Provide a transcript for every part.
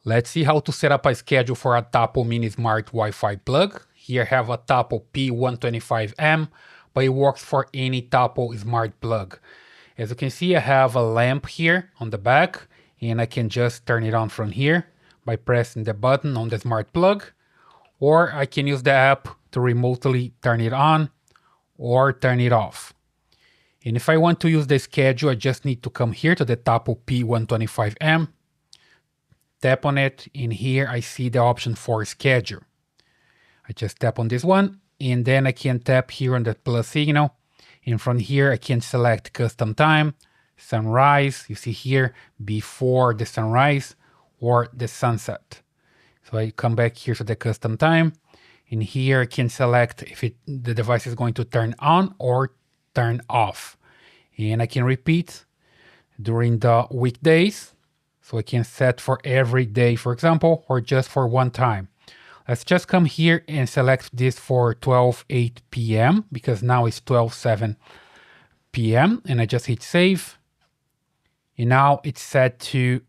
Let's see how to set up a schedule for a Tapo Mini Smart Wi-Fi plug. Here I have a Tapo P125M, but it works for any Tapo Smart Plug. As you can see, I have a lamp here on the back, and I can just turn it on from here by pressing the button on the smart plug, or I can use the app to remotely turn it on or turn it off. And if I want to use the schedule, I just need to come here to the Tapo P125M, tap on it, and here I see the option for schedule. I just tap on this one, and then I can tap here on the plus signal, and from here I can select custom time, sunrise, you see here, before the sunrise or the sunset. So I come back here to the custom time, and here I can select if the device is going to turn on or turn off. And I can repeat during the weekdays. So I can set for every day, for example, or just for one time. Let's just come here and select this for 12:08 p.m. because now it's 12:07 p.m. and I just hit save. And now it's set to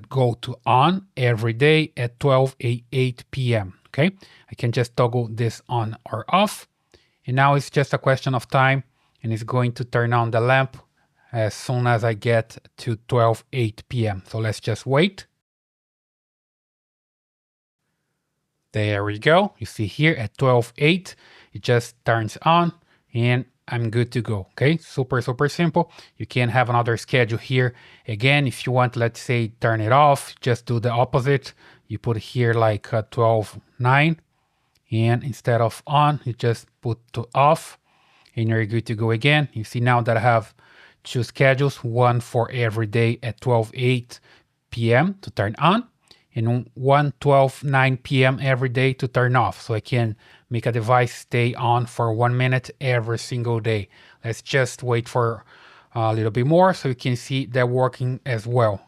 go to on every day at 12:08 p.m. Okay, I can just toggle this on or off. And now it's just a question of time, and it's going to turn on the lamp as soon as I get to 12:08 p.m. So let's just wait. There we go. You see here at 12:08, it just turns on and I'm good to go. Okay, super simple. You can have another schedule here. Again, if you want, let's say, turn it off, just do the opposite. You put here like 12:09, and instead of on, you just put to off, and you're good to go again. You see now that I have two schedules, one for every day at 12:08 p.m. to turn on, and one 12:09 p.m. every day to turn off. So I can make a device stay on for 1 minute every single day. Let's just wait for a little bit more so you can see that working as well.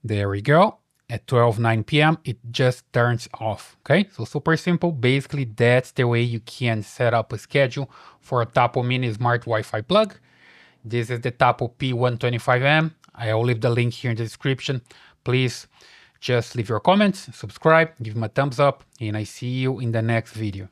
There we go. At 12:09 p.m. it just turns off. Okay, so super simple. Basically, that's the way you can set up a schedule for a Tapo Mini Smart Wi-Fi plug. This is the Tapo P125M. I'll leave the link here in the description. Please just leave your comments, subscribe, give me a thumbs up, and I see you in the next video.